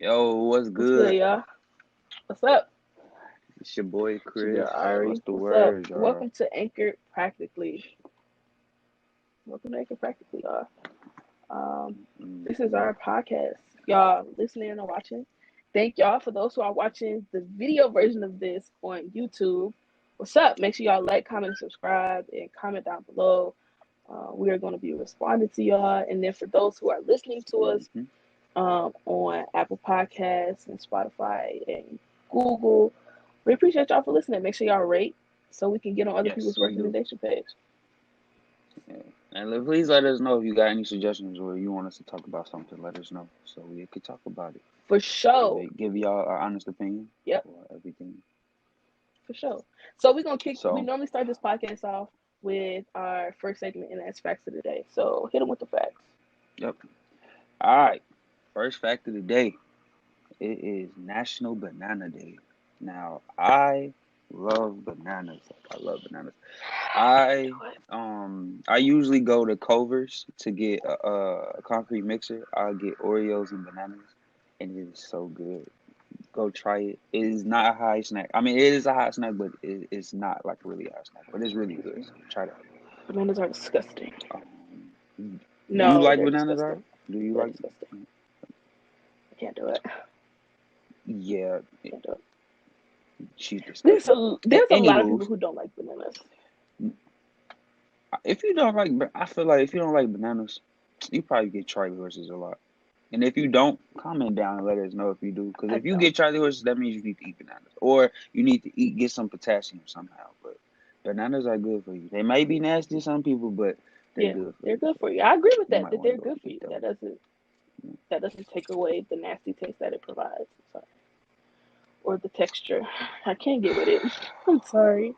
Yo, what's What's good, good? y'all? What's up? It's your boy It's your girl Chris. What's Ari. the What's up? word, y'all? Welcome to Anchor Practically. Welcome to Anchor Practically, y'all. Um, this is Mm-hmm. our podcast. Y'all listening and watching. Thank y'all for those who are watching the video version of this on YouTube. What's up? Make sure y'all like, comment, and subscribe, and comment down below. We are going to be responding to y'all. And then for those who are listening to us Mm-hmm. on Apple Podcasts and Spotify and Google, we appreciate y'all for listening. Make sure y'all rate so we can get on other Yes, people's we do. recommendation page. Yeah. And please let us know if you got any suggestions or you want us to talk about something. Let us know so we could talk about it. For Give sure. it, give y'all our honest opinion Yep, or everything. for sure. So we're gonna we So, normally start this podcast off with our first segment, and that's facts of the day. So hit them with the facts. yep. All right. First fact of the day. It is National Banana Day. Now, I love bananas. I love bananas. I I usually go to Culver's to get a concrete mixer. I'll get Oreos and bananas, and it is so good. Go try it. It is not a high snack. I mean, it is a hot snack, but it's not like a really hot snack. But it's really good. So try that. Bananas are disgusting. Um, do you No, like they're bananas, disgusting. right? Do you They're like? disgusting. I can't do it. Yeah, Can't do it. she's disgusting. There's a lot of people Anywho, who don't like bananas. if you don't like, I feel like if you don't like bananas, you probably get Charlie horses a lot. And if you don't, comment down and let us know if you do. Because I if you don't. get Charlie horses, that means you need to eat bananas, or you need to get some potassium somehow. But bananas are good for you. They may be nasty to some people, but they're Yeah, good for they're you. good So for you. I agree with you that. might That want to they're go good for eat you. those. That doesn't take away the nasty taste that it provides. Sorry. Or the texture. I can't get with it. I'm sorry.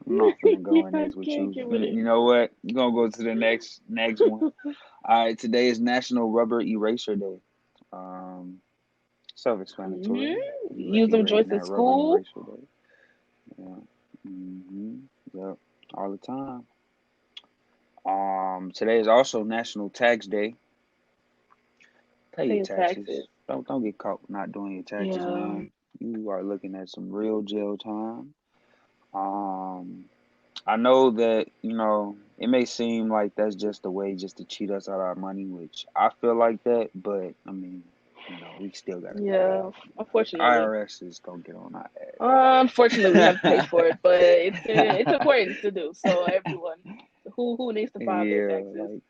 I'm not finna go in I this with can't you. get with it. You know what? You're gonna go to the next one. All right, today is National Rubber Eraser Day. Um, hmm Self-explanatory. Use them Erasing joints in that rubber school. eraser day. Yeah. Yep. All the time. Today is also National Tax Day. Pay Pay your your taxes. taxes. Don't get caught not doing your taxes, Yeah. man. You are looking at some real jail time. Um, I know that, it may seem like that's just a way just to cheat us out of our money, which I feel like that, but I mean, we still gotta pay it. Yeah. Unfortunately. IRS is gonna get on our Unfortunately, we have to pay for ass. it, but it's important to do. So everyone who needs to file their Yeah, taxes, like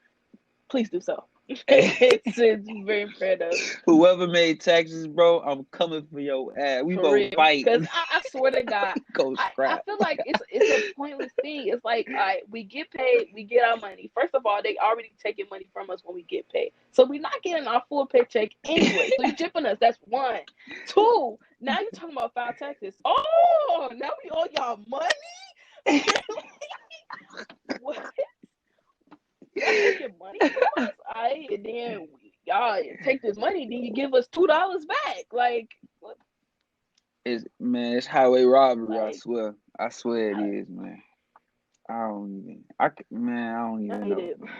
please do so. It's very imperative. whoever made taxes, bro, I'm coming for your ass. We For gonna real, fight. because I swear to God, We gonna I scrap. feel like it's a pointless thing. It's like, all right, we get paid, we get our money. First of all, they already taking money from us when we get paid, so we're not getting our full paycheck anyway. So you chipping us. That's one. Two. Now you're talking about file taxes. Oh, now we owe y'all money. What? Y'all taking money from us? All right, and then y'all take this money, then you give us $2 back. Like what? It's highway robbery. I Like swear. I swear it is, man. I don't I even hate know, it. man.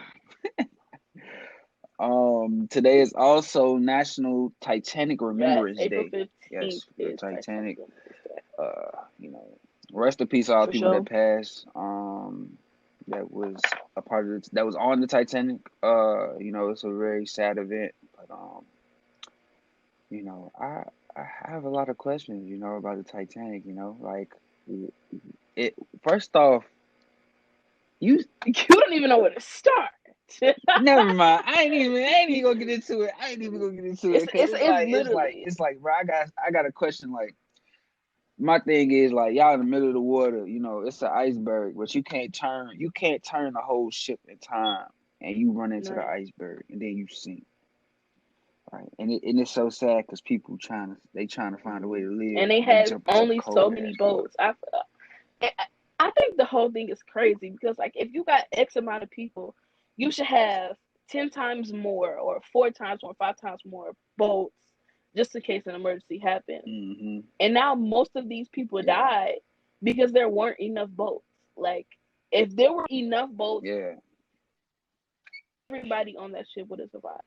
Today is also National Titanic Yes, Remembrance April Day. 15th Yes, for the is Titanic Titanic. Remembrance Day. You know, rest in peace, all the For people that sure. passed. That was a part of that was on the Titanic. It's a very sad event, but you know, I I have a lot of questions, about the Titanic. Like it. First off, you You don't even know where to start. never mind. I ain't even gonna get into it. I ain't even gonna get into it it's, because it's, it's it's like it's like literally, it's like, bro. I got a question. Like my thing is like y'all in the middle of the water. It's an iceberg, but you can't turn the whole ship in time, and you run into the right. iceberg, and then you sink. Right, and it's so sad because people trying to find a way to live, And they and they had jump into only so cold many ass water. boats. I think the whole thing is crazy because, like, if you got X amount of people, you should have 10 times more, or 4 times more, 5 times more boats just in case an emergency happens. Hmm. And now most of these people Yeah, died because there weren't enough boats. Like, if there were enough boats, yeah. everybody on that ship would have survived.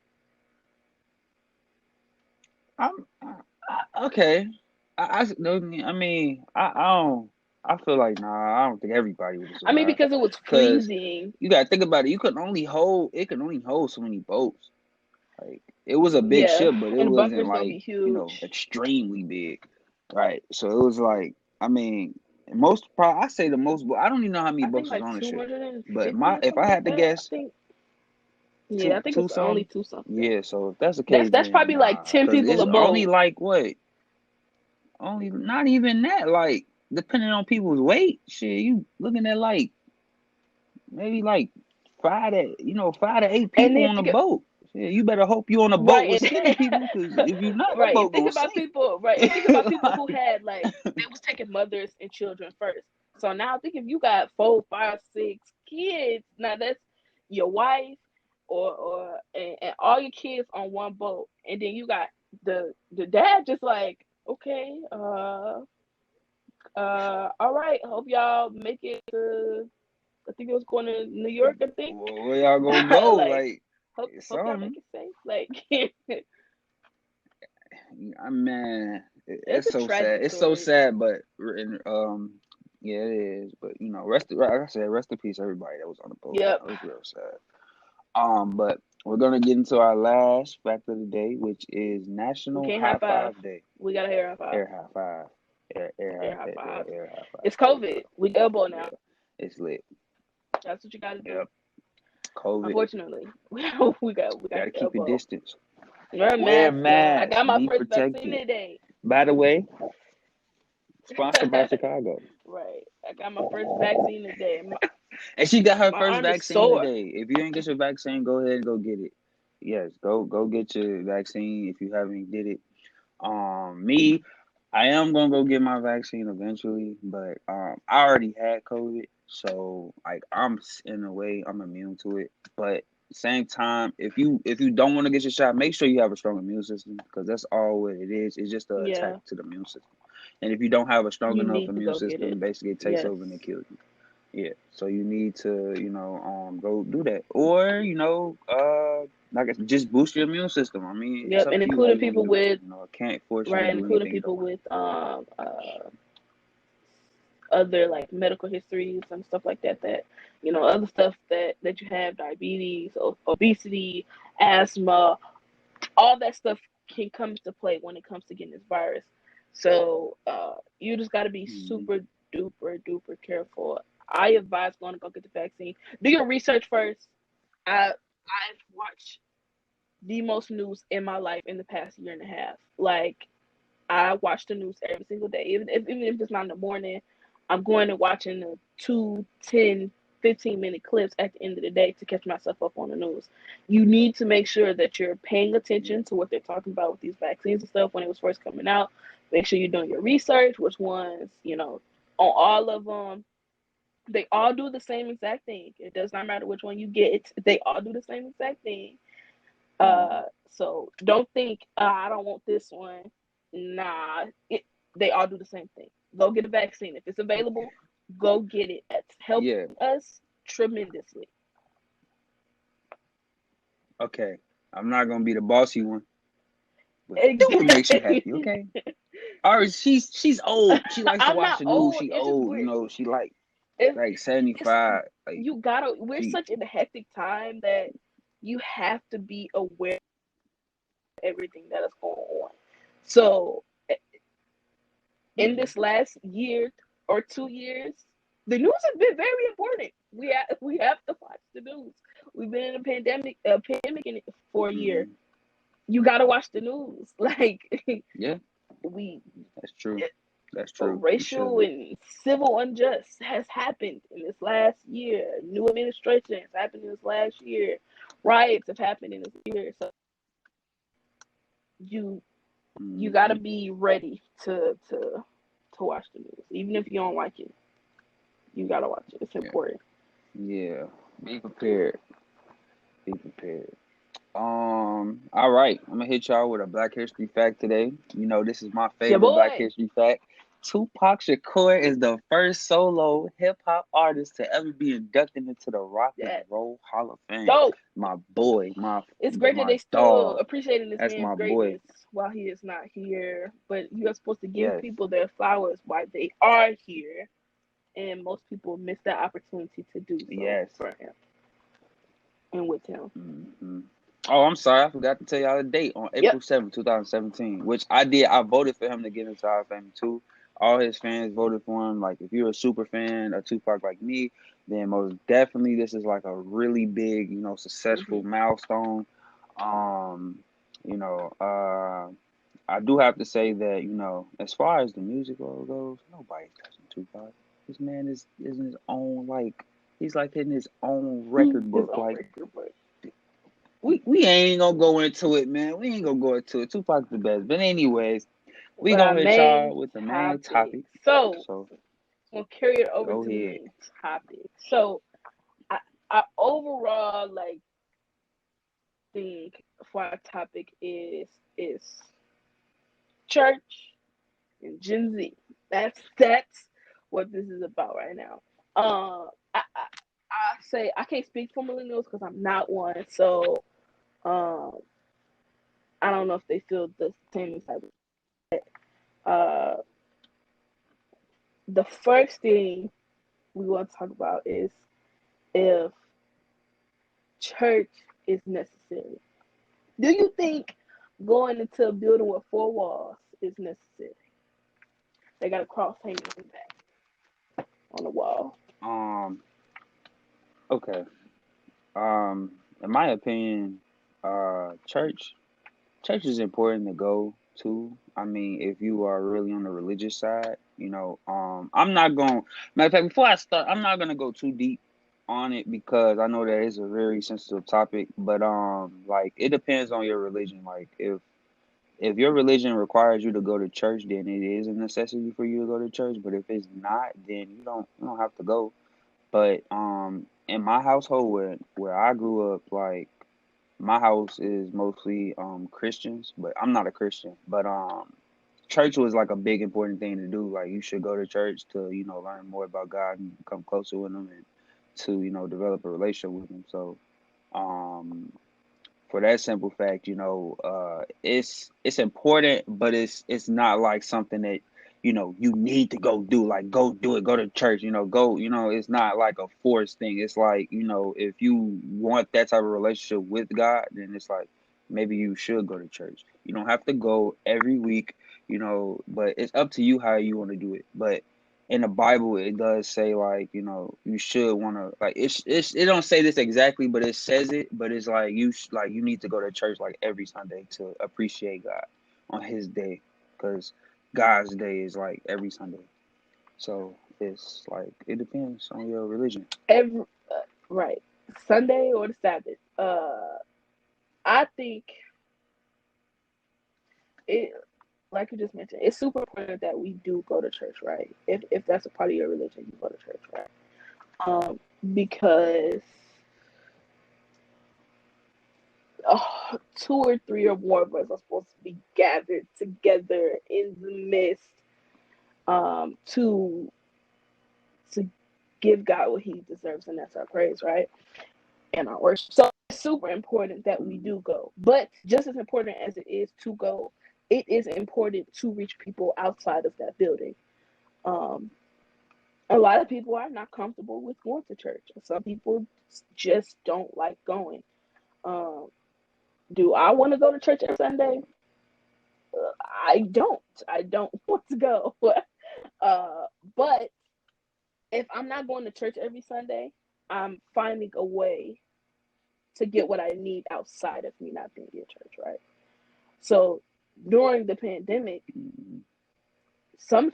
I'm Okay. I mean, I don't. I feel like nah. I don't think everybody would have I mean, survived, because it was cause freezing. you gotta think about it. You could only hold. It could only hold so many boats. Like it was a big Yeah, ship, but it and the wasn't bunker's gonna like be huge. extremely big, right? So it was like I mean, most probably I say the most. I don't even know how many I think boats was like on the ship, but 250 my or if I something like had to that. I guess, think. Yeah, I think two it's only something. two something. Yeah, so if that's the case, That's then probably like nah, 10 cause people it's a only boat. like what only not even that. Like depending on people's weight, shit, you looking at like maybe like 5 to 8 And people then on a think boat. Shit, you better hope you on a boat with right, skinny people, cause if you not, that right, and boat think gonna about sink. people, right, and think about people who had like they was taking mothers and children first. So now think if you got 4, 5, 6 kids, now that's your wife and all your kids on one boat, and then you got the dad just like okay, all right, hope y'all make it to. I think it was going to New York. I think Where y'all gonna go? like Like hope y'all make something. it safe. Like I man, it's it's a so tragic sad. It's so story. sad, but yeah, it is. But like I said, rest in peace, everybody that was on the boat. Yep. It was real sad. But we're gonna get into our last fact of the day, which is We National can't high High five. Five Day. We got a hair high five. Air high five. Air high five. Air high five. It's There we COVID. go. We elbow Yeah, now. it's lit. That's what you got to do. Yep. COVID. Unfortunately, we got Gotta to keep your elbow. distance. Wear a Wear a mask. I mask. got my Be first vaccine protected. today. By the way, sponsored by Chicago. Right. I got my first vaccine today. And she got her My first arm is vaccine sore. today. If you ain't get your vaccine, go ahead and go get it. Yes, go get your vaccine if you haven't did it. Me, I am gonna go get my vaccine eventually, but I already had COVID, so like in a way I'm immune to it. But same time, if you don't want to get your shot, make sure you have a strong immune system because that's all what it is. It's just an attack Yeah. to the immune system. And if you don't have a strong You enough need to immune go get system, it. basically it takes Yes. over and it kills you. Yeah, so you need to, go do that, or like I said, just boost your immune system. I mean, it's Yep. up And to you how including you want to people do it. with I can't force you to right, do including anything you don't people want with other like medical histories and stuff like that other stuff that you have diabetes, obesity, asthma, all that stuff can come into play when it comes to getting this virus. So you just got to be to. Hmm. super duper duper careful. I advise going to go get the vaccine. Do your research first. I've watched the most news in my life in the past year and a half. Like I watch the news every single day. Even if it's not in the morning, I'm going and watching the 2, 10, 15-minute clips at the end of the day to catch myself up on the news. You need to make sure that you're paying Yeah. attention to what they're talking about with these vaccines and stuff when it was first coming out. Make sure you're doing your research, which ones, on all of them. They all do the same exact thing. It does not matter which one you get. They all do the same exact thing. Hmm. So don't think I don't want this one. Nah, they all do the same thing. Go get a vaccine if it's available. Go get it. It's helping Yeah. us tremendously. Okay. I'm not gonna be the bossy one, but do what makes you happy. Okay. All right. She's old. She likes to I'm watch not the news. old. She It's just old. weird. She like It's, like it's 75. Like you gotta. We're she. such in a hectic time that you have to be aware of everything that is going on. So in Hmm. this last year or 2 years, the news has been very important. We have to watch the news. We've been in a pandemic for a year. Hmm. You got to watch the news. Like Yeah. we That's true. That's true. You racial should. and civil unjust has happened in this last year. New administration has happened in this last year. Riots have happened in this year. So you you got to Hmm. be ready to watch the news, even if you don't like it. You gotta watch it. It's Yeah. important. Yeah. Be prepared. Be prepared. All right. I'm gonna hit y'all with a Black History fact today. This is my Yeah, favorite Black boy. History fact. Tupac Shakur is the first solo hip hop artist to ever be inducted into the Rock and That Roll Hall of Fame. dope. My boy, my It's great that my they still dog. appreciating this That's man's my boy. greatness. while he is not here, but you are supposed to give Yes, people their flowers while they are here, and most people miss that opportunity to do so yes. for him and with him. Hmm. Oh, I'm sorry, I forgot to tell y'all the date on Yep. April 7th, 2017, which I did. I voted for him to get into Hall of Fame too. All his fans voted for him. Like, if you're a super fan of Tupac like me, then most definitely this is like a really big, successful Hmm. milestone. Um, you know, I do have to say that, as far as the music world goes, nobody's touching Tupac. This man is in his own, like, he's like in his own record His book. own Like, record, but we ain't gonna go into it, man. We ain't gonna go into it. Tupac's the best. But anyways, we our gonna hit main y'all with the main topic. topic. So So we'll carry it over go to the ahead. main topic. So I, our overall thing for our topic is church and Gen Z. That's what this is about right now. I say I can't speak for millennials because I'm not one, so um, I don't know if they feel the same type. Uh, the first thing we want to talk about is if church is necessary. Do you think going into a building with four walls is necessary? They got a cross hanging in the back on the wall. Um. Okay. In my opinion, church is important to go to. I mean, if you are really on the religious side, I'm not going. Matter of fact, before I start, I'm not gonna go too deep on it because I know that it's a very sensitive topic. But like it depends on your religion. Like if your religion requires you to go to church, then it is a necessity for you to go to church. But if it's not, then you don't have to go. But in my household where I grew up, like my house is mostly Christians, but I'm not a Christian. But church was like a big important thing to do. Like you should go to church to learn more about God and become closer with Him and to develop a relationship with Him. So um for that simple fact, it's important, but it's not like something that you need to go do. Like go do it, go to church, go. It's not like a forced thing. It's like if you want that type of relationship with God, then it's like maybe you should go to church. You don't have to go every week, but it's up to you how you want to do it. But in the Bible, it does say like you should want to like it don't say this exactly, but it says it. But it's like like you need to go to church like every Sunday to appreciate God on His day, because God's day is like every Sunday. So it's like it depends on your religion. Every right, Sunday or the Sabbath. I think it, like you just mentioned, it's super important that we do go to church, right? If that's a part of your religion, you go to church, right? Because two or three or more of us are supposed to be gathered together in the midst to give God what He deserves, and that's our praise, right? And our worship. So it's super important that we do go. But just as important as it is to go, it is important to reach people outside of that building. Um, a lot of people are not comfortable with going to church. Some people just don't like going. Um, do I want to go to church every Sunday? I don't. I don't want to go. But if I'm not going to church every Sunday, I'm finding a way to get what I need outside of me not being in church, right? So during the pandemic, some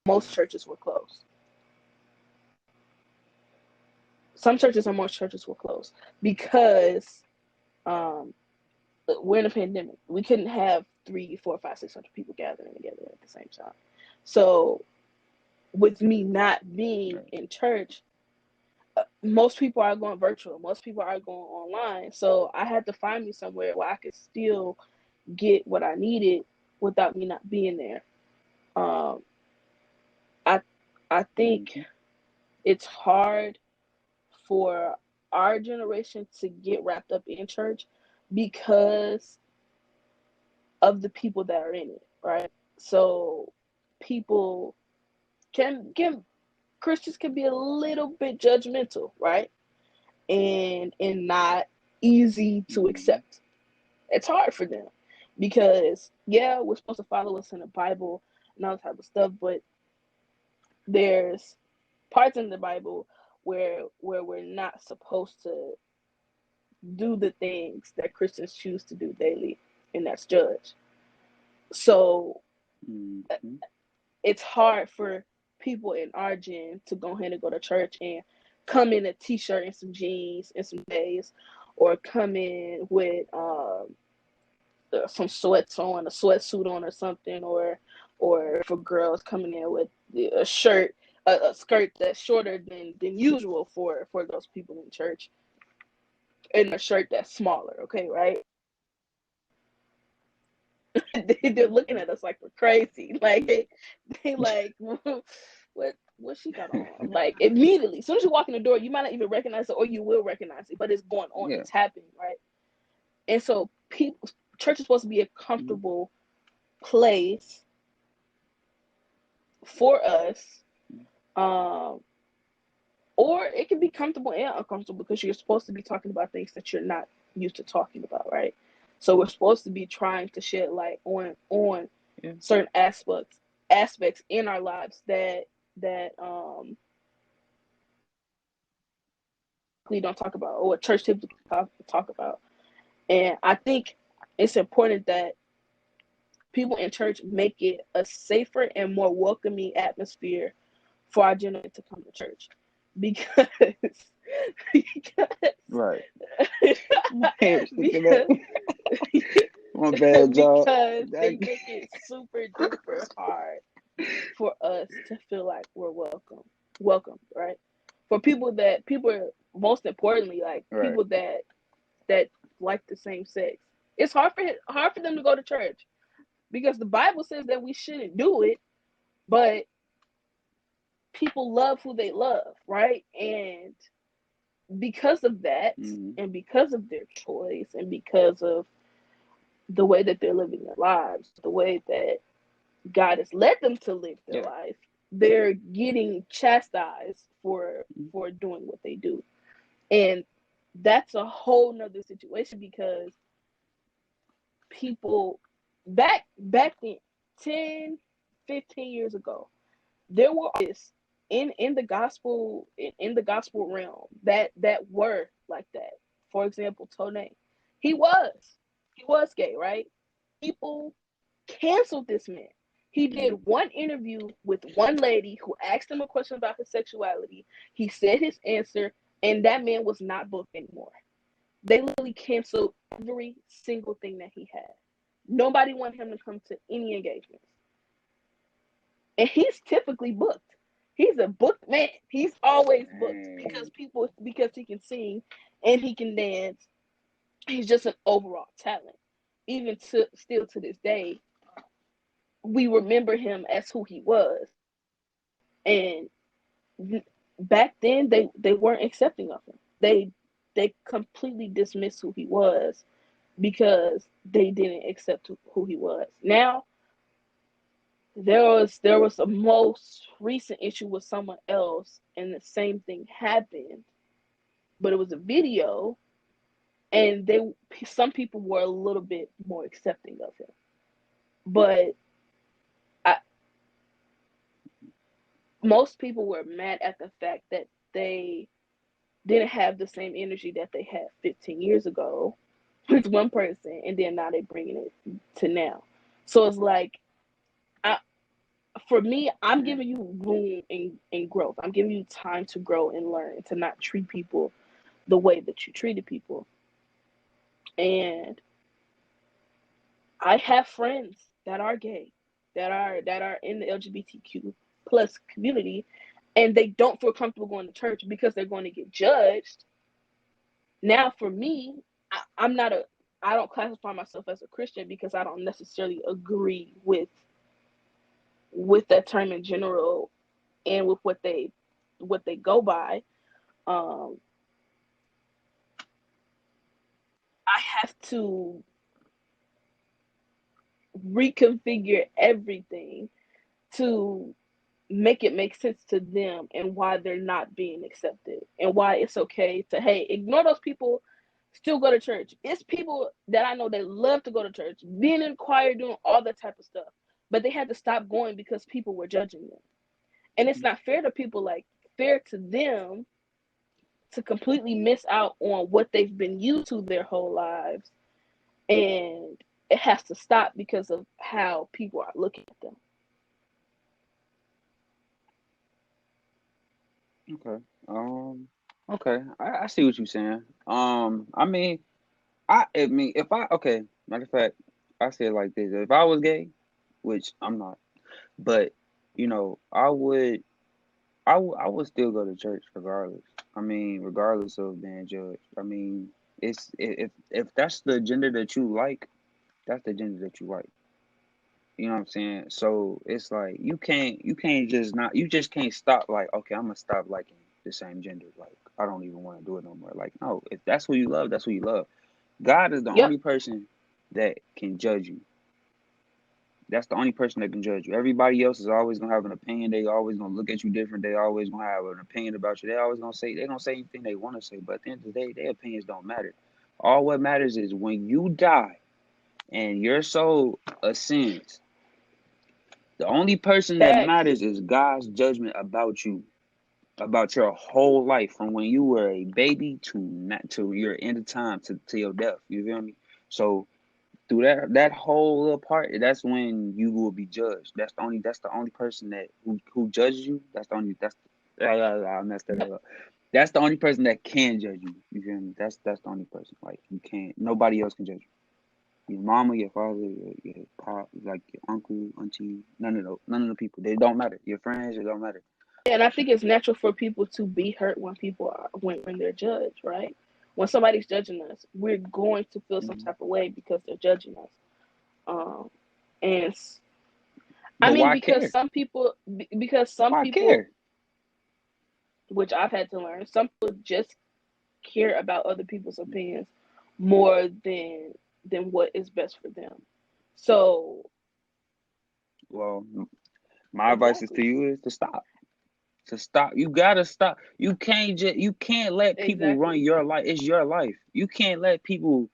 most churches were closed. Some churches and most churches were closed because um, we're in a pandemic. We couldn't have 3, 4, 5, 600 people gathering together at the same time. So with me not being Right. in church, most people are going virtual. Most people are going online. So I had to find me somewhere where I could still get what I needed without me not being there. Um, I I think Hmm. it's hard for our generation to get wrapped up in church because of the people that are in it, right? So people can Christians can be a little bit judgmental, right? And not easy to accept. It's hard for them because yeah, we're supposed to follow what's in the Bible and all that type of stuff, but there's parts in the Bible where we're not supposed to do the things that Christians choose to do daily, and that's judge. So Mm-hmm. it's hard for people in our gen to go ahead and go to church and come in a t-shirt and some jeans and some days, or come in with some sweats on, a sweatsuit on, or something, or for girls coming in with a shirt, a skirt that's shorter than usual for those people in church, and a shirt that's smaller. Okay, right? They're looking at us like we're crazy. Like they like what she got on. Like immediately, as soon as you walk in the door, you might not even recognize it, or you will recognize it, but it's going on. Yeah. It's happening, right? And so people, church is supposed to be a Mm-hmm. comfortable place for us, um, or it can be comfortable and uncomfortable because you're supposed to be talking about things that you're not used to talking about, right? So we're supposed to be trying to shed light on Yeah. certain aspects in our lives that we don't talk about, or what church typically talk about. And I think it's important that people in church make it a safer and more welcoming atmosphere for our generation to come to church, because because Right. My hair sticking up. because My bad, y'all. because they make it super duper hard for us to feel like we're welcome, right? For people, most importantly, like Right. people that like the same sex, it's hard for them to go to church because the Bible says that we shouldn't do it, but people love who they love, right? And because of that, Mm-hmm. and because of their choice, and because of the way that they're living their lives, the way that God has led them to live their Yeah. life, they're getting chastised for doing what they do. And that's a whole nother situation because people back then, 10, 15 years ago, there were artists in the gospel in the gospel realm that were like that. For example, Tone. He was he was gay, right? People canceled this man. He did Mm-hmm. one interview with one lady who asked him a question about his sexuality. He said his answer, and that man was not booked anymore. They literally canceled every single thing that he had. Nobody wanted him to come to any engagements. And he's typically booked. He's a booked man. He's always booked Dang. because he can sing and he can dance. He's just an overall talent. Even to still to this day, we remember him as who he was. And back then they weren't accepting of him. They completely dismissed who he was because they didn't accept who he was. Now there was a most recent issue with someone else, and the same thing happened, but it was a video, and some people were a little bit more accepting of him, but I, most people were mad at the fact that they didn't have the same energy that they had 15 years ago with one person, and then now they're bringing it to now. So it's like, I, for me, I'm Yeah. giving you room in growth. I'm giving you time to grow and learn, to not treat people the way that you treated people. And I have friends that are gay, that are in the LGBTQ plus community, and they don't feel comfortable going to church because they're going to get judged. Now, for me, I'm not a I don't classify myself as a Christian because I don't necessarily agree with that term in general and with what they go by. Um, I have to reconfigure everything to make it make sense to them and why they're not being accepted and why it's okay to, hey, ignore those people, still go to church. It's people that I know that love to go to church, being in choir, doing all that type of stuff, but they had to stop going because people were judging them. And it's not fair to people, like fair to them to completely miss out on what they've been used to their whole lives, and it has to stop because of how people are looking at them. Okay. Okay. I see what you're saying. I mean, I mean, if I okay, matter of fact, I say it like this: if I was gay, which I'm not, but I would still go to church regardless. I mean, regardless of being judged. I mean, if that's the gender that you like, that's the gender that you like. You know what I'm saying? So it's like you can't just not you just can't stop like, okay, I'm gonna stop liking the same gender. Like I don't even want to do it no more. Like no, if that's who you love, that's who you love. God is the Yep. only person that can judge you. That's the only person that can judge you. Everybody else is always gonna have an opinion. They always gonna look at you different. They always gonna have an opinion about you. They gonna say anything they want to say. But at the end of the day, their opinions don't matter. All what matters is when you die and your soul ascends. The only person that Facts. matters is God's judgment about you, about your whole life, from when you were a baby to not to your end of time to your death. You feel me? So through that whole little part, that's when you will be judged. That's the only person that who judges you. I messed that up. That's the only person that can judge you. You feel me? That's the only person. Like you can't. Nobody else can judge you. Your mama, your father, your pop, like your uncle, auntie, none of the people. They don't matter. Your friends, it don't matter. And I think it's natural for people to be hurt when people are when they're judged, right? When somebody's judging us, we're going to feel some Mhm. type of way because they're judging us. Um, and I But mean, why care? because some Why people, care? which I've had to learn, some people just care about other people's opinions more than what is best for them. So Well, my advice is to exactly, you is to stop. To stop. You gotta stop. You can't let people run exactly. your life. It's your life. You can't let people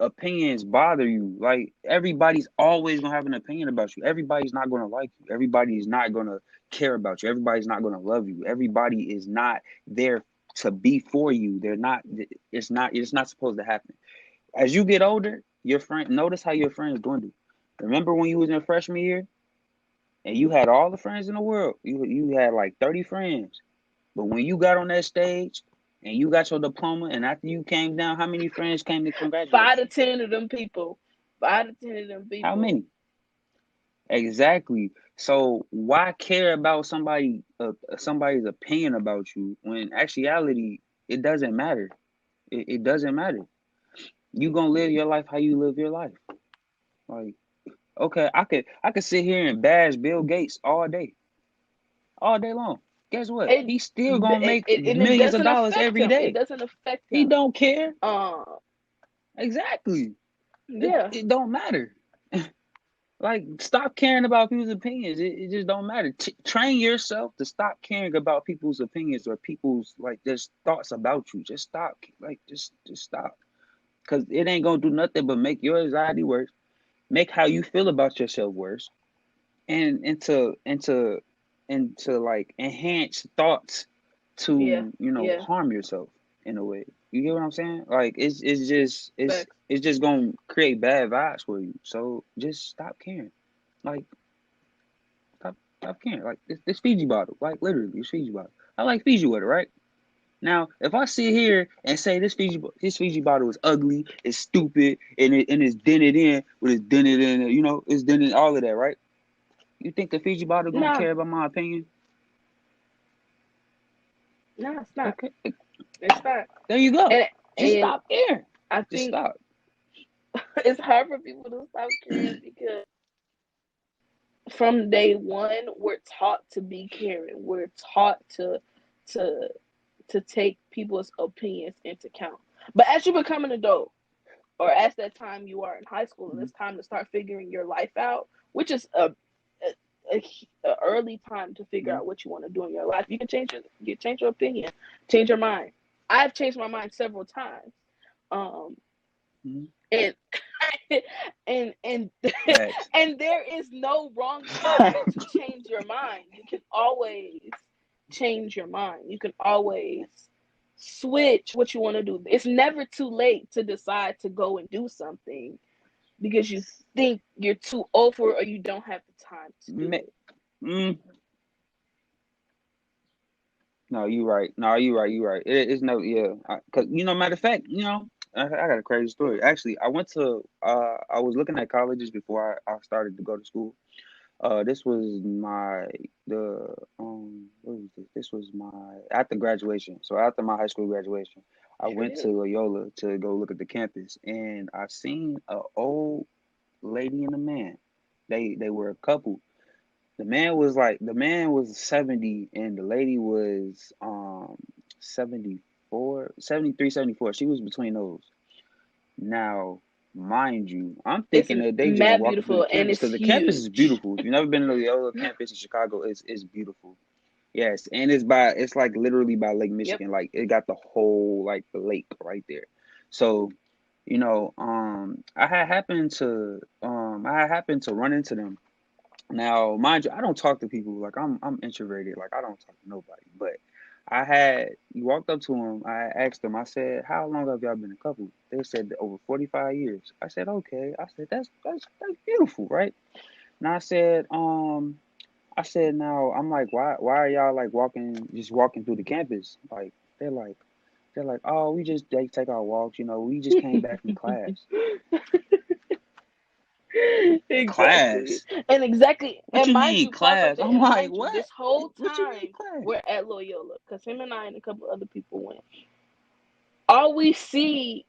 opinions bother you. Like everybody's always gonna have an opinion about you. Everybody's not gonna like you. Everybody's not gonna care about you. Everybody's not gonna love you. Everybody is not there to be for you. They're not. It's not supposed to happen. As you get older, your friend notice how your friends dwindle. Remember when you was in freshman year and you had all the friends in the world. You had like 30 friends. But when you got on that stage and you got your diploma and after you came down, how many friends came to congratulate Five to you? ten of them people. 5 to 10 of them How people. many? Exactly. So why care about somebody's opinion about you when actuality it doesn't matter. It doesn't matter. You gonna live your life how you live your life. Like okay, I could sit here and bash Bill Gates all day long. Guess what? It, He's still gonna make and it millions of doesn't dollars affect every him. It day. doesn't affect He him. don't care. Um, Exactly. It yeah. it don't matter. Like stop caring about people's opinions. It just don't matter. Train yourself to stop caring about people's opinions or people's like just thoughts about you. Just stop. Like just stop. Cause it ain't gonna do nothing but make your anxiety worse, make how you feel about yourself worse, and into like enhance thoughts Yeah, to yeah, harm yourself in a way. You get what I'm saying? Like it's just it's facts. it's just gonna create bad vibes for you. So just stop caring. Like stop caring. Like this Fiji bottle. Like literally, this Fiji bottle. I like Fiji water, right? Now, if I sit here and say this Fiji bottle is ugly, it's stupid, and it's dented in with it's dented in, it's dented all of that, right? You think the Fiji bottle gonna Nah, care about my opinion? nah, it's not. Okay, It's not. there you go. And Just and stop caring. I Just think stop. it's hard for people to stop caring because from day one we're taught to be caring. We're taught to to take people's opinions into account. But as you become an adult, or as that time you are in high school, and Mhm. it's time to start figuring your life out, which is a early time to figure Mhm. out what you want to do in your life. You change your opinion, change your mind. I've changed my mind several times, um, Mhm. and and Facts. and there is no wrong time to change your mind. You can always change your mind. You can always switch what you want to do. It's never too late to decide to go and do something because you think you're too old for it or you don't have the time to do Ma- it. mm, no, you right. No, you right. You right. It's no, yeah. Cause matter of fact, I got a crazy story. Actually, I was looking at colleges before I started to go to school. This was my the what was this? This was my after graduation. So after my high school graduation, I Sure went did. to Loyola to go look at the campus, and I seen a old lady and a man. They were a couple. The man was 70 and the lady was 74, 73, 74. She was between those. Now, mind you, I'm It's thinking that they just mad walking through the beautiful and campus it's because the campus is huge. beautiful. If you've never been to the Loyola campus in Chicago, it's beautiful. Yes, and it's like literally by Lake Yep. Michigan. Like it got the whole like the lake right there. So, I had happened to run into them. Now, mind you, I don't talk to people. Like I'm introverted. Like I don't talk to nobody. But you walked up to him. I asked them. I said, "How long have y'all been a couple?" They said over 45 years. I said, "Okay." I said, "That's beautiful, right?" And I said, "Now I'm like, why are y'all like walking through the campus? Like they're like, oh, they take our walks. We just came back from class. Exactly. Class? And exactly, What and you mind mean you, pause right class? there. I'm And like, mind you, what? this whole What you mean time class? we're at Loyola, because him and I and a couple other people went. All we see,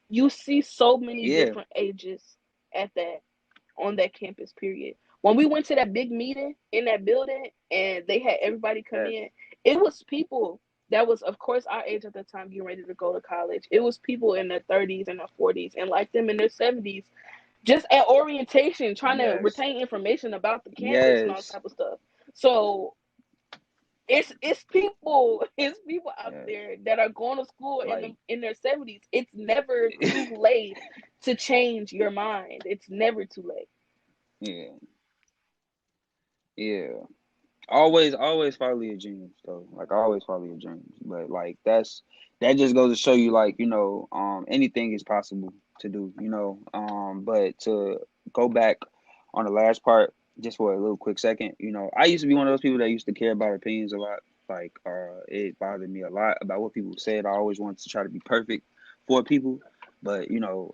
you see so many Yeah. different ages at that on that campus. Period. When we went to that big meeting in that building and they had everybody come Yes. in, it was people that was, of course, our age at the time, getting ready to go to college. It was people in their 30s and their 40s, and like them in their 70s, just at orientation, trying to Yes. retain information about the campus and all Yes. type of stuff. So it's people out Yes. there that are going to school Like, in their 70s. It's never too late to change your mind. It's never too late. yeah. Yeah. Always follow your dreams though. Like always follow your dreams. But like that just goes to show you like, anything is possible to do, but to go back on the last part just for a little quick second, I used to be one of those people that used to care about opinions a lot. Like it bothered me a lot about what people said. I always wanted to try to be perfect for people. But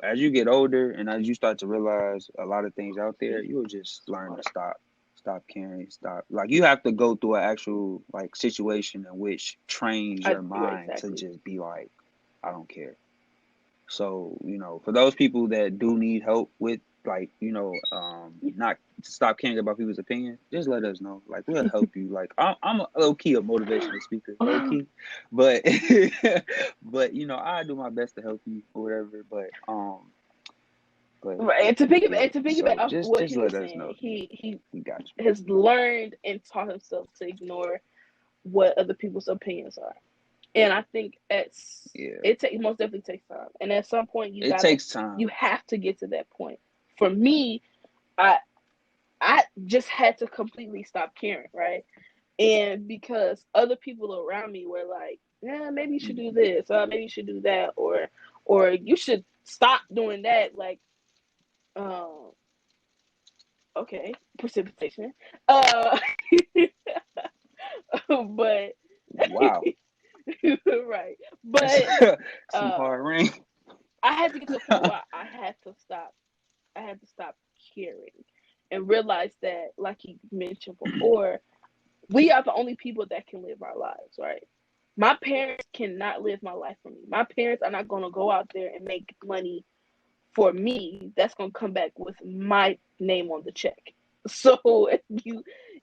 as you get older and as you start to realize a lot of things out there, you'll just learn to stop caring, stop. Like you have to go through an actual like situation in which trains your mind to Exactly. just be like, I don't care. So, for those people that do need help with like, not to stop caring about people's opinions, just let us know. Like we'll help you. Like I'm a low key a motivational speaker, low key, but but I do my best to help you or whatever. But Right. And yeah. to piggyback So off just what just he was let us saying, know. he We got you. has learned and taught himself to ignore what other people's opinions are. And I think Yeah. it most definitely takes time. And at some point It takes time. you have to get to that point. For me, I I just had to completely stop caring, right? And because other people around me were like, yeah, maybe you should do Hmm. this, maybe you should do that, or you should stop doing that. Like, um, okay, precipitation. Uh, but Wow. right, That's but some uh, hard rain. I had to get to the point where I had to stop. I had to stop caring and realize that, like you mentioned before, we are the only people that can live our lives, right? My parents cannot live my life for me. My parents are not going to go out there and make money for me that's going to come back with my name on the check. So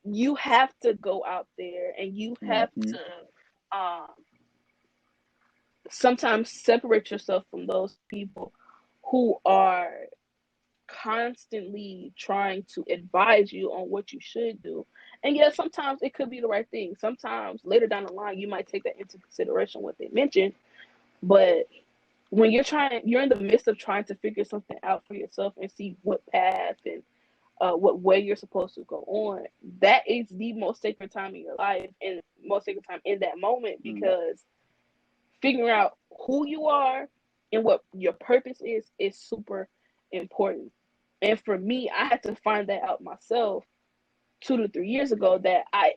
you have to go out there and you have Hmm. to sometimes separate yourself from those people who are constantly trying to advise you on what you should do. And yes, sometimes it could be the right thing. Sometimes later down the line, you might take that into consideration what they mentioned. But when you're in the midst of trying to figure something out for yourself and see what path and what way you're supposed to go on, that is the most sacred time in your life and most sacred time in that moment, Mm. because figuring out who you are and what your purpose is super important. And for me, I had to find that out myself 2 to 3 years ago, that I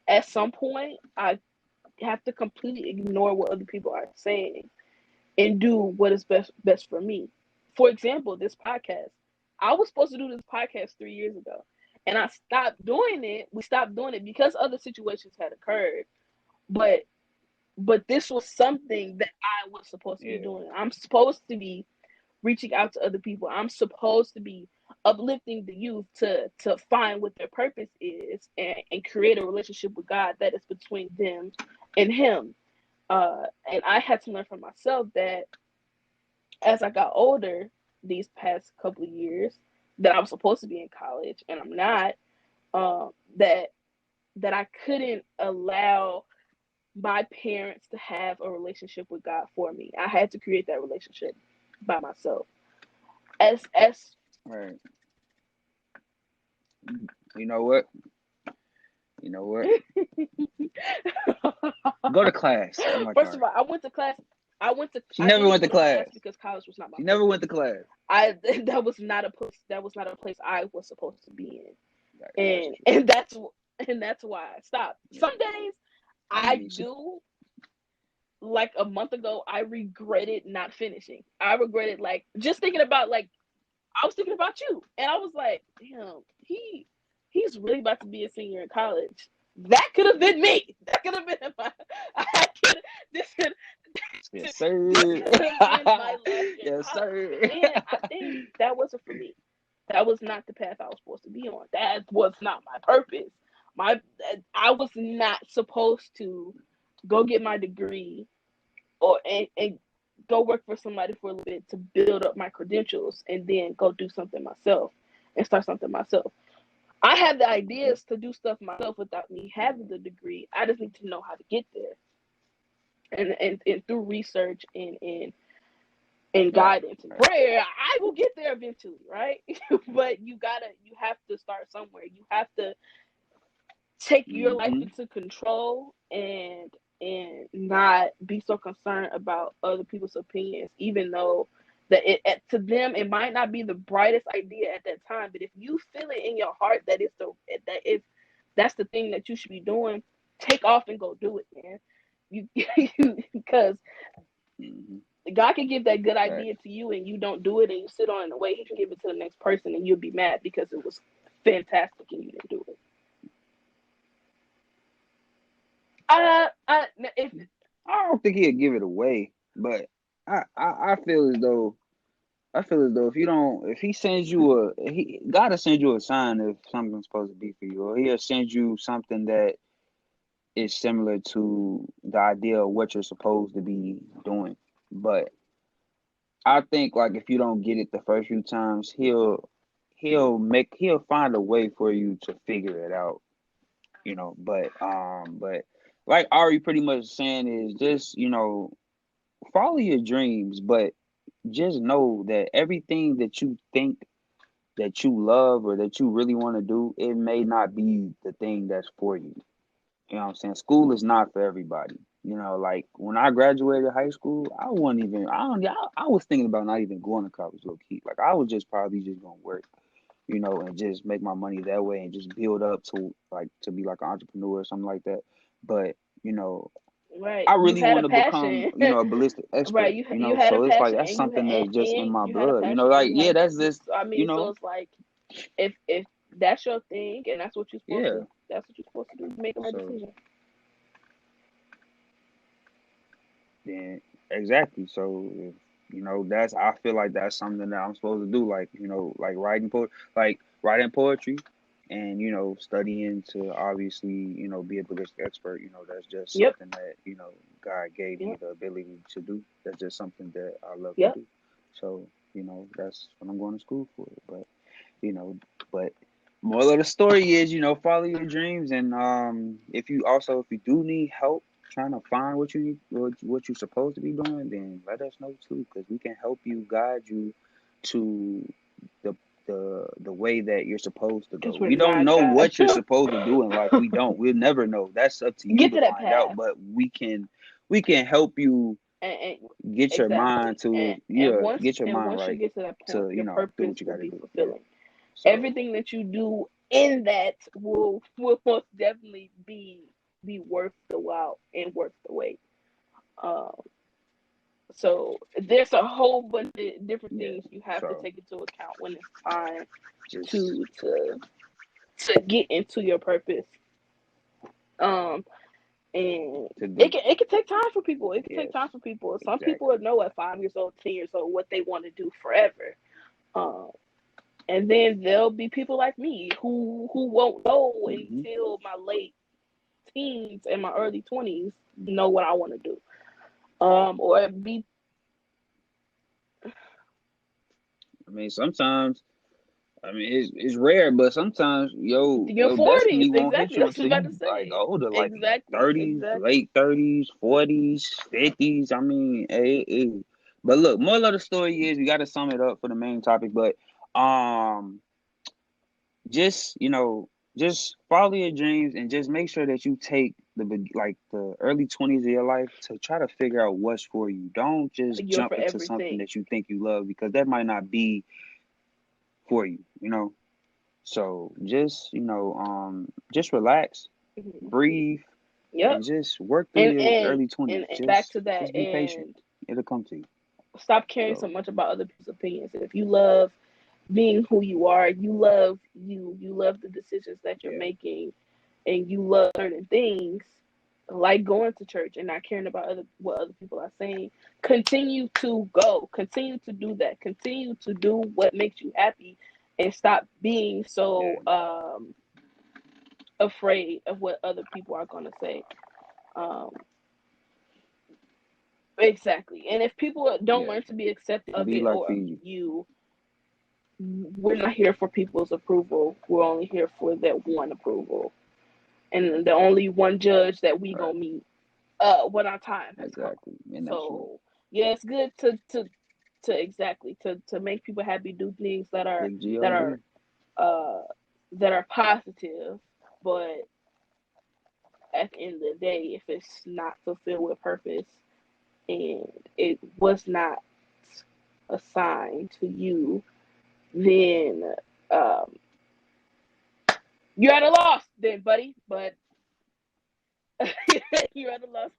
at some point I have to completely ignore what other people are saying and do what is best for me. For example, this podcast. I was supposed to do this podcast 3 years ago, and I stopped doing it. We stopped doing it because other situations had occurred. But this was something that I was supposed to be Yeah. doing. I'm supposed to be reaching out to other people. I'm supposed to be uplifting the youth to find what their purpose is, and create a relationship with God that is between them and Him. And I had to learn for myself that as I got older, these past couple of years, that I was supposed to be in college and I'm not, that I couldn't allow my parents to have a relationship with God for me. I had to create that relationship by myself. As Right. You know what? You know what? Go to class. Oh my First of God. all, I went to class. She I never didn't went to go to class class. because college was not my She never purpose. went to class. I that was not a place. That was not a place I was supposed to be in, That's and true. that's why I stopped. Yeah. Some days I I mean, she. do. Like a month ago, I regretted not finishing. I regretted, like, just thinking about, like, I was thinking about you, and I was like, damn, he's really about to be a senior in college. That could have been me. That could have been my. I could. This could. Yes, This sir. could have been my last year in Yes, college, sir. and I think that wasn't for me. That was not the path I was supposed to be on. That was not my purpose. My I was not supposed to go get my degree, or and go work for somebody for a little bit to build up my credentials and then go do something myself and start something myself. I have the ideas to do stuff myself without me having the degree. I just need to know how to get there. And through research and Right. guidance and Right. prayer, I will get there eventually, right? But you have to start somewhere. You have to take your life Mm-hmm. into control and not be so concerned about other people's opinions, even though that to them it might not be the brightest idea at that time. But if you feel it in your heart that that's the thing that you should be doing, take off and go do it, man. You because Mm-hmm. God can give that good Right. idea to you and you don't do it and you sit on it in a way, He can give it to the next person and you'll be mad because it was fantastic and you didn't do it. Uh, uh, if I don't think he'd give it away, but I feel as though if you don't, if he sends you he gotta send you a sign if something's supposed to be for you, or he'll send you something that is similar to the idea of what you're supposed to be doing. But I think like if you don't get it the first few times, he'll find a way for you to figure it out, but like Ari pretty much saying is just, follow your dreams, but just know that everything that you think that you love or that you really want to do, it may not be the thing that's for you. You know what I'm saying? School is not for everybody. Like when I graduated high school, I wasn't even, I was thinking about not even going to college low key. Like I was just probably just gonna work, and just make my money that way and just build up to be like an entrepreneur or something like that. But, you know, right, I you've really had a want to become, passion, a ballistic right? expert, You had a so it's like passion that's and something that's just in my you had a blood, passion and like, you had yeah, a that's just, I mean, so it's like if that's your thing and that's what you're supposed yeah. to do, make the right So decision. then, exactly. So, if, that's, I feel like that's something that I'm supposed to do, like, like writing poetry and, studying to obviously, be a ballistic expert, that's just Yep, something that, God gave me yep, the ability to do. That's just something that I love to yep. do. So, that's what I'm going to school for. You know, but moral of the story is, follow your dreams, and if you do need help trying to find what you're supposed to be doing, then let us know too, because we can help you, guide you to the the way that you're supposed to go. Because we're We don't not know God. what you're supposed to do in life. We don't. We'll never know. That's up to you Get to to that find out. path. But we can help you And get your mind exactly. to, And yeah, get your mind once you right get to that point, to, your do purpose what you will got to be do. Yeah. fulfilling. So Everything that you do in that will most definitely be worth the while and worth the wait. Um, so there's a whole bunch of different yeah. things you have to So take into account when it's time just to get into your purpose. Um, and to it do. can take time for people. It can take Yes. time for people. Some people Exactly. will know at 5 years old, 10 years old what they want to do forever. Um, and then there'll be people like me who won't know Hmm. until my late teens and my early 20s know what I want to do. Or be I mean, sometimes. I mean, it's rare, but sometimes your your destiny 40s. won't hit Exactly. you That's what until I'm about you to like say. older, like in your Exactly. 30s, Exactly. late 30s, 40s, 50s. I mean, but look, moral of the story is we got to sum it up for the main topic. But um, just just follow your dreams and just make sure that you take the early 20s of your life to try to figure out what's for you. Don't just You're jump for into something everything. that you think you love, because that might not be for you. So just relax, Mhm. breathe, Yep. and just work through And your and early 20s. and back Just to that, just be patient. and It'll come to you. stop caring so So much about other people's opinions. If you love being who you are, you love the decisions that you're yeah, making, and you love certain things, like going to church and not caring about what other people are saying. Continue to go. Continue to do that. Continue to do what makes you happy, and stop being yeah, so afraid of what other people are gonna say. Um, exactly. And if people don't yeah. learn to be accepting of Be it like or of Fiji. you, we're not here for people's approval. We're only here for that one approval, and the only one judge that we Right. gonna meet when our time has come. Exactly. And that's true. So yeah, it's good to exactly to make people happy, do things Big that God. are uh that are positive, but at the end of the day, if it's not fulfilled with purpose and it was not assigned to you, then um you're at a loss then, buddy. But you're at a loss.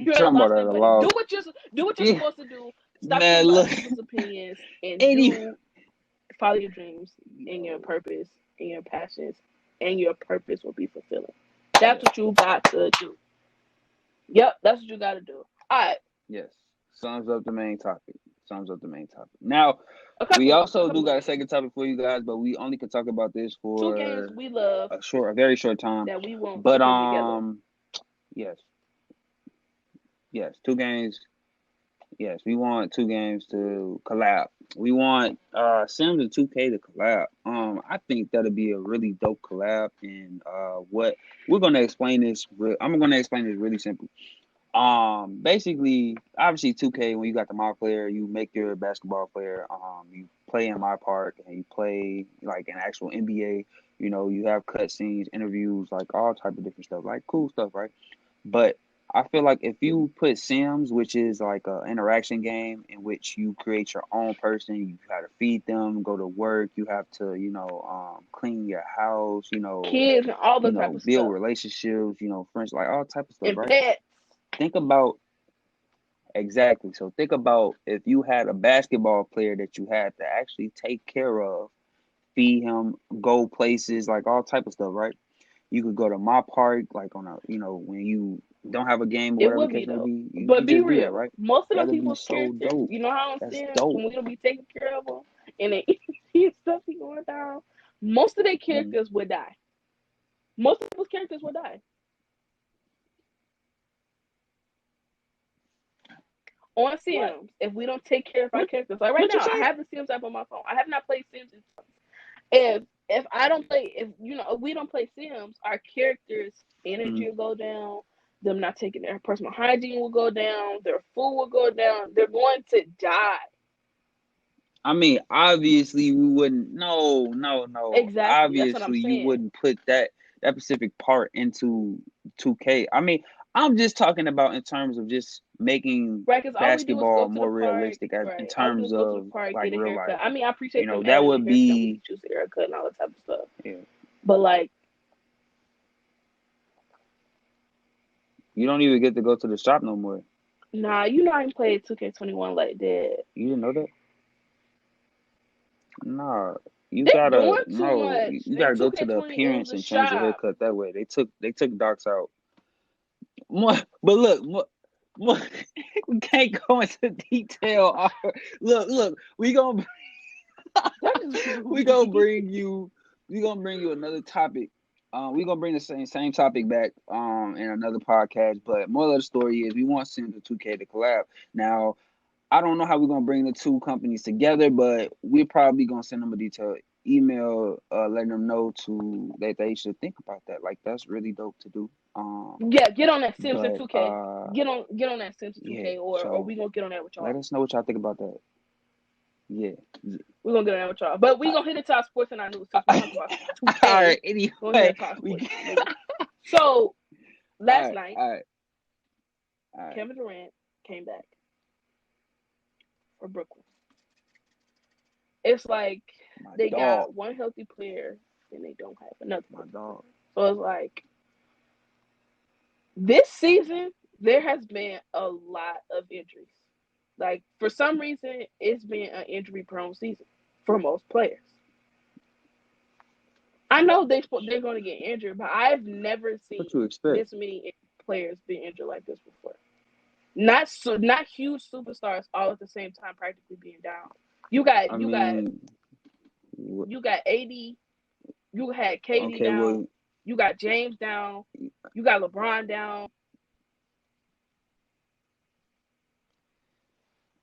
You're at a Talking loss about at then, a buddy. loss. Do what you're Yeah, supposed to do. Stop caring man. about Look, other people's opinions and any. follow your dreams and your Yo, purpose and your passions, and your purpose will be fulfilling. That's yes, what you got to do. Yep, that's what you got to do. All right, yes. Sums up the main topic. Sums up the main topic. Now, we a also do couple got of a games. second topic for you guys, but we only can talk about this Two games for we love a very short time. that we want to But put together. yes, yes, two games. Yes, we want two games to collab. We want Sims and 2K to collab. I think that'll be a really dope collab. And what we're gonna explain this. I'm gonna explain this really simple. Basically, obviously, 2K, when you got the mod player, you make your basketball player. You play in my park and you play like an actual NBA. You have cutscenes, interviews, like all type of different stuff, like cool stuff, right? But I feel like if you put Sims, which is like an interaction game in which you create your own person, you got to feed them, go to work, you have to, clean your house, Kids and all the type of build stuff. relationships, friends, like all type of stuff, And right? pets. Think about exactly. So think about if you had a basketball player that you had to actually take care of, feed him, go places, like all type of stuff, right? You could go to my park, like on a, when you don't have a game or It whatever the would case be may though. be, you But can be just do that, real. right? Most of them That'll be people's so characters, dope. you know how I'm That's saying, dope. when we don't be taking care of them and they stuff be going down, most of their Mhm. characters would die. Most of people's characters would die. on What? Sims, if we don't take care of our characters, like right What you now, I say? have the Sims app on my phone. I have not played Sims in if I don't play, if we don't play Sims, our characters' energy Mm. will go down. Them not taking their personal hygiene will go down. Their food will go down. They're going to die. I mean, obviously we wouldn't. No, no, no. Exactly. That's what I'm Obviously, you saying. wouldn't put that specific part into 2K. I mean, I'm just talking about in terms of just making Right, because all we do is go basketball to the more park. realistic in Right. All we do terms is go to the of park, like get a real haircut. life. I mean, I appreciate them That adding the would haircut when you be choose a haircut and all that type of stuff. yeah. But like, You don't even get to go to the shop no more. nah, I ain't played 2K21 like that. You didn't know that? Nah. You They gotta doing too no. much. You In gotta go to the 2K20, it was appearance a and change your shop. haircut that way. They took docs out. But look, we can't go into detail. Look, That is we gonna bring you another topic. We gonna bring the same topic back in another podcast. But moral of the story is we want Sims and 2K to collab. Now I don't know how we're gonna bring the two companies together, but we're probably gonna send them a detailed email, letting them know that they should think about that. Like that's really dope to do. Yeah, get on that Simpson But 2K. Get on that Simpson yeah. 2K, or So we gonna get on that with let y'all. us know what y'all think about that. Yeah. We gonna get on that with y'all. But we gonna hit it to our sports and our news since we talked about All 2K. right. Anyway, We're gonna hit it to our we. sports and our news. So last night, All right. Kevin Durant came back for Brooklyn. It's like My they dog. got one healthy player and they don't have another My healthy dog. player. So it's like this season there has been a lot of injuries. Like for some reason, it's been an injury-prone season for most players. I know they're going to get injured, but I've never What seen you expect? this many players be injured like this before. Not huge superstars all at the same time practically being down. You got I you got mean, you got AD, you had KD okay, down, well, you got James down, you got LeBron down.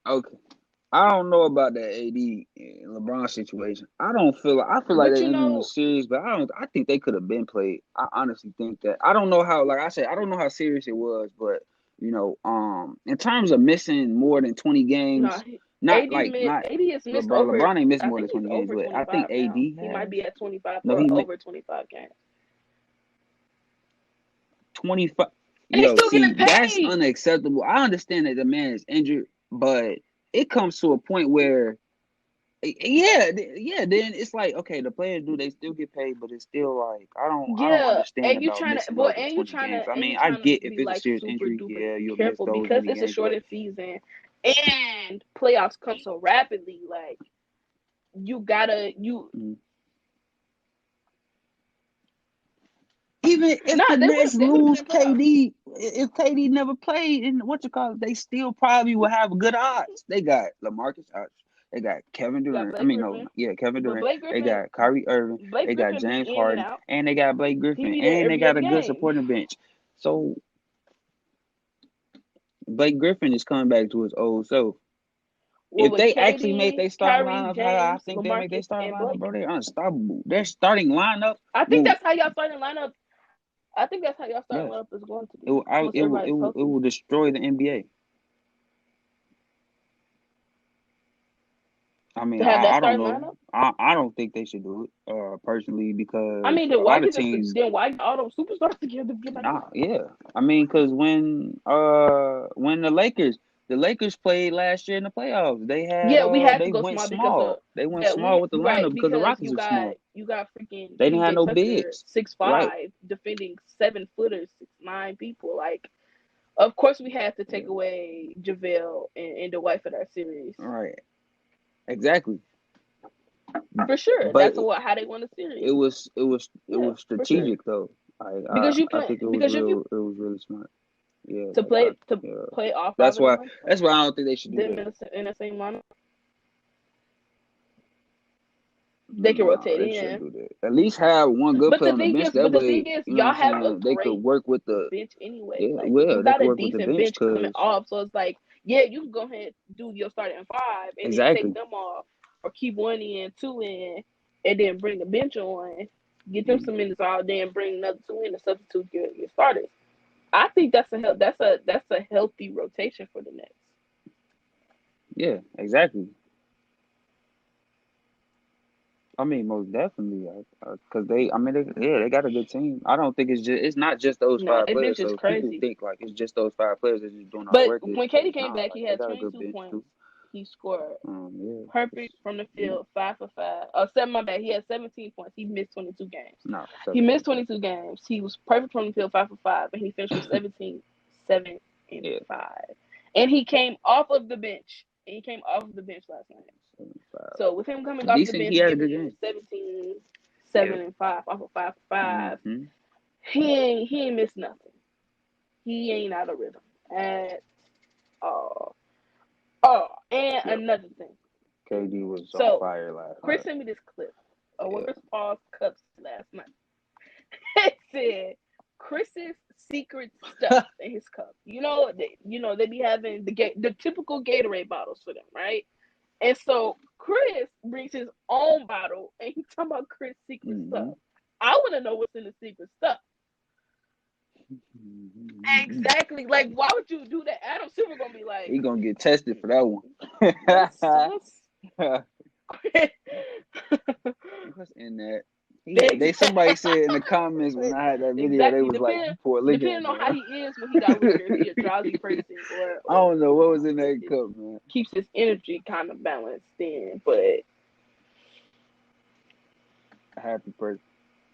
okay. I don't know about that AD and LeBron situation. I feel like But that injury was serious, but I think they could have been played. I honestly think that. I don't know how. Like I said, I don't know how serious it was, but in terms of missing more than 20 no, games, not like not AD has missed LeBron. over. LeBron ain't missed I more than think he's 20 games, over but I think 25 now. AD He might has. be at 25 No, or he over 25 games. 25. And he's Yo, still getting see, that's paid. unacceptable. I understand that the man is injured, but it comes to a point where, yeah, then it's like, okay, the players do they still get paid, but it's still like I don't Yeah, understand and you about trying to, missing boy, over 20 games. I and mean, you I trying to get if be it's a like serious super injury, duper yeah, you'll miss careful those because many it's a games, but shortened season and playoffs come so rapidly. Like you gotta you. mm. Even if the Nah, Nets they would have lose been playoffs. KD, if KD never played, and what you call it, they still probably will have good odds. They got LaMarcus Aldridge, they got Kevin You got Durant. I Blake mean, no, Griffin, yeah, Kevin but Durant. They got Kyrie Irving. Blake They got Griffin be James in and Harden, out. and they got Blake He Griffin, be there and they every got other a good game. supporting bench. So Blake Griffin is coming back to his old self. Well, If with they actually make KD, their starting Kyrie, lineup, how I James, think they make their LaMarcus, starting and lineup, Blake. bro, they're unstoppable. Their starting lineup I think will, that's how y'all starting lineup. I think that's how y'all starting yes, lineup is going to it be will, once everybody's it healthy. will destroy the NBA. I mean, To have that I don't starting know. lineup. I don't think they should do it, personally, I because mean, a lot of teams, then why get all those superstars together to get back nah, on? yeah. I mean, because when the Lakers played last year in the playoffs, Yeah, we had to they go went small because small. of They went yeah small we with the right lineup because the because Rockets were small. you got freaking They didn't have PJ no Tucker bigs. six Right. five defending 7 footers 6'9" people. Like, of course we had to take Yeah. away JaVale and Dwight for that series Right. Exactly. for sure. But That's how they won the series. it Yeah, was for sure. strategic though. Because you I can think because if you it was really smart. Yeah, to like I play yeah. all five of them, That's why I don't think they should do them that. in the same lineup, they can No, rotate they shouldn't in. do that. At least have one good player on the bench. That But the way, thing is, you know what y'all I'm have a saying? They could great work with the bench anyway. yeah, Like you well, they got could a work with the decent bench bench coming because off, so it's like Yeah, you can go ahead and do your starting five and then take Exactly. them off, or keep one in, two in, and then bring the bench on, get them Mm, some minutes all day, and bring another two in to substitute your starters. I think that's a healthy rotation for the Nets. yeah, exactly. I mean, most definitely, because I mean, they got a good team. I don't think it's not just those No, five that bench players. is So if people crazy. think like it's just those five players that's just doing all the But work. when KD came Nah, back, he like they had got a good 22 bench points. too. He scored Yeah, perfect from the yeah, field, 5 for 5. Oh, seven, my bad. He had 17 points. He missed 22 games. no, He 17. missed 22 games. He was perfect from the field, 5 for 5, and he finished with 17, 7, and Yeah, 5. And he came off of the bench. And he came off of the bench last night. 75. So with him coming off the Decent. He bench, had a giving good you game. 17, Yeah. 7, and 5 off of 5 for 5, Mm-hmm. he ain't missed nothing. He ain't out of rhythm at all. Oh, and Yep. another thing. KD was on So fire last Chris night. sent me this clip of what Yeah. Chris Paul's cup said last night. It said Chris's secret stuff in his cup. They be having the typical Gatorade bottles for them, right? And so Chris brings his own bottle, and he's talking about Chris' secret Mm-hmm. stuff. I want to know what's in the secret stuff. Exactly. Like, why would you do that? Adam Silver gonna be like, He gonna get tested for that what's one. Chris? What's in that? Somebody said in the Exactly. comments when I had that video, they Exactly. was like, "You pour liquor in Depending on how there." he is when he got liquor, if he a drowsy person I or don't know what was in that cup, man. keeps his energy kind of balanced in. But Happy person.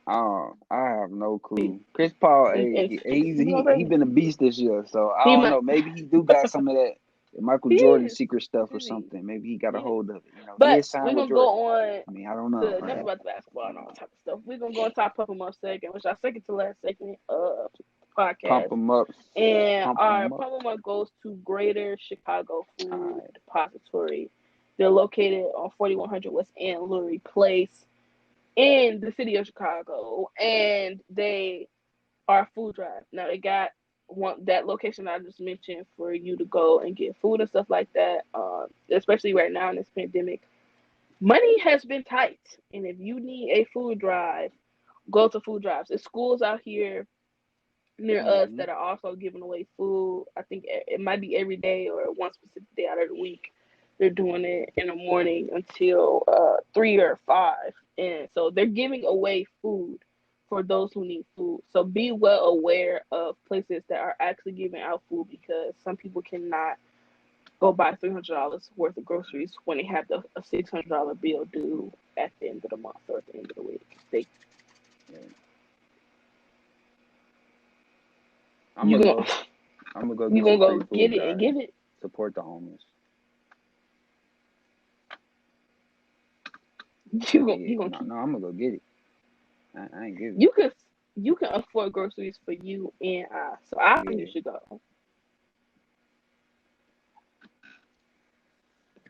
I have no clue. Chris Paul, hey, he been a beast this year, so I he don't might know. Maybe he do got some of that Michael he Jordan is secret stuff or is he something. Maybe he got he a is. hold of it. He But is signed we're with gonna Jordan. go on I mean, I don't know, to enough man. about the basketball and all type of stuff. We're gonna go into our pump 'em up segment, which is our second to last segment of the Pump podcast. them up, And pump our them up. pump 'em up goes to Greater Chicago All Food right. Depository. They're located on 4100 West Ann Lurie Place in the city of Chicago, and they are food drive. Now they got that location I just mentioned for you to go and get food and stuff like that. Especially right now in this pandemic, money has been tight, and if you need a food drive, go to food drives. There's schools out here near us Mm-hmm. that are also giving away food. I think it might be every day or one specific day out of the week. They're doing it in the morning until 3 or 5, and so they're giving away food for those who need food. So be well aware of places that are actually giving out food, because some people cannot go buy $300 worth of groceries when they have a $600 bill due at the end of the month or at the end of the week. Yeah. I'm You gonna gonna go. I'm gonna go you get gonna some go free get food it and drives. give it. Support the homeless. Yeah. You gonna No, keep no, I'm gonna go get it. I ain't giving you it. can you can afford groceries for you and I. So I think you Yeah. should go.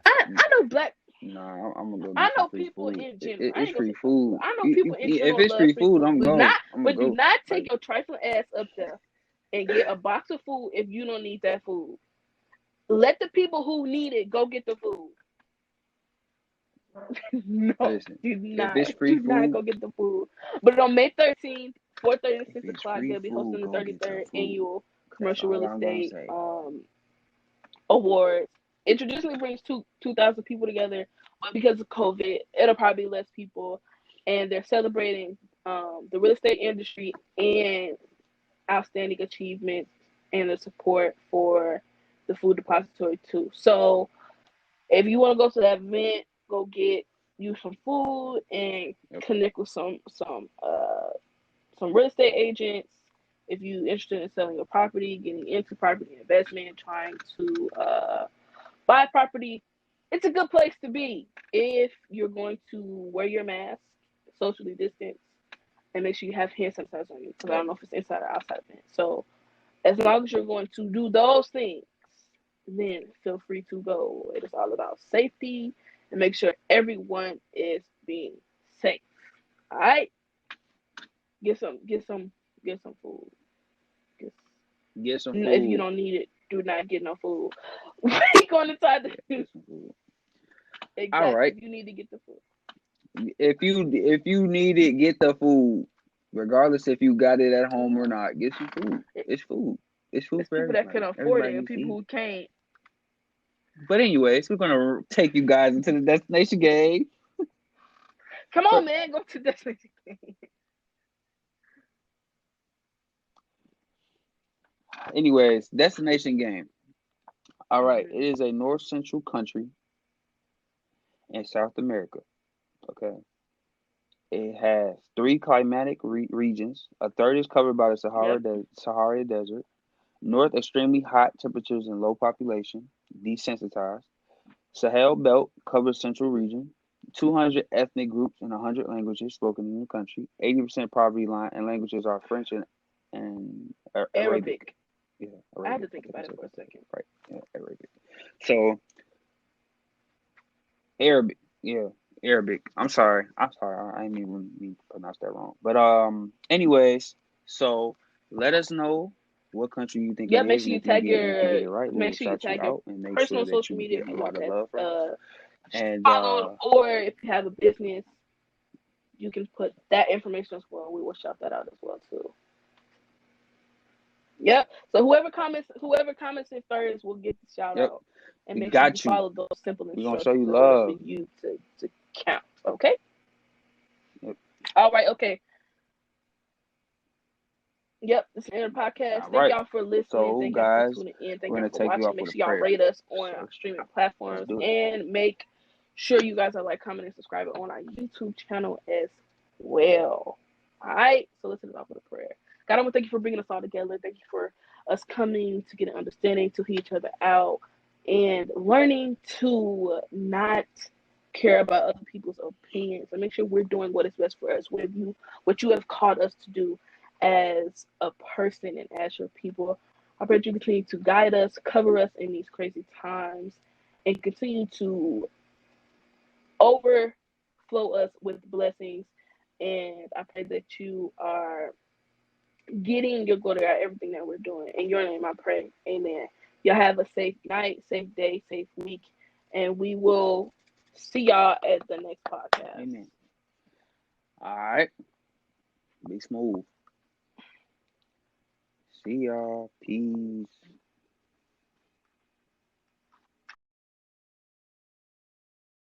I know black Nah, I'm gonna go I get some know free people food. in general. I It's ain't gonna free say some people. food. I know people in If general it's love free free food, food, I'm but go. not I'm gonna but do go. not take Like, your trifling ass up there and get a box of food if you don't need that food. Let the people who need it go get the food. No, listen, do if not it's free do not food, go get the food. But on May 13th, 4:30 to if 6 it's o'clock, free they'll be food, hosting the go get your 33rd food. annual That's commercial all real I'm gonna estate say. awards. It traditionally brings 2,000 people together, but because of COVID, it'll probably be less people. And they're celebrating the real estate industry and outstanding achievements and the support for the food depository too. So if you want to go to that event, go get you some food and Yep. connect with some real estate agents. If you're interested in selling your property, getting into property investment, trying to buy property, it's a good place to be if you're going to wear your mask, socially distance, and make sure you have hand sanitizer on you, because I Yep. don't know if it's inside or outside event. So as long as you're going to do those things, then feel free to go. It is all about safety and make sure everyone is being safe. All right, get some food. Get, Get some if you food. don't need it. do not get no food. We going inside the Get some food. All exactly. right. You need to get the food. If you need it, get the food. Regardless if you got it at home or Hmm. not, get some food. It's food. It's food It's for people that can everybody. afford it Everybody and needs to people eat. who can't. But anyways, we're gonna take you guys into the destination game. Come So, on, man, go to destination. anyways, destination game. All right, Hmm. it is a north central country in South America. Okay, it has three climatic regions. A third is covered by the Yep. Sahara Desert. North, extremely hot temperatures and low population. Desensitized. Sahel Belt covers central region. 200 ethnic groups and 100 languages spoken in the country. 80% poverty line, and languages are French and Arabic. Arabic. Yeah, I had to Arabic. I think think I about it said for a that second. right. Yeah, Arabic. So Arabic. Yeah, Arabic. I'm sorry. I'm sorry. I didn't even mean to pronounce that wrong. But anyways, so let us know what country you think it Yep. Make is, sure and you if you tag get it, if you your. get it right, we Make will sure you shout you tag your out and make sure personal that social you media get if a you want lot of that love from us. And followed, or if you have a business, you can put that information as well. We will shout that out as well too. Yep. So whoever comments it first will get the shout yep, out. And we make sure you got you. follow those simple We're gonna show instructions you in order for love. you to count. Okay. Yep. All right. Okay. Yep. This is the podcast. All Thank right. y'all for listening. So Thank y'all for guys, tuning in. Thank we're y'all gonna for take you watching. off Make with a sure y'all prayer. rate us on So streaming let's platforms do it. and make sure you guys are like, comment, and subscribe on our YouTube channel as well. All right. So let's off with a prayer. God, I want to thank you for bringing us all together. Thank you for us coming to get an understanding, to hear each other out, and learning to not care about other people's opinions and make sure we're doing what is best for us, what you have called us to do as a person and as your people. I pray that you continue to guide us, cover us in these crazy times, and continue to overflow us with blessings. And I pray that you are getting your glory out of everything that we're doing. In your name I pray. Amen. Y'all have a safe night, safe day, safe week, and we will see y'all at the next podcast. Amen. All right. Be smooth. See y'all. Peace.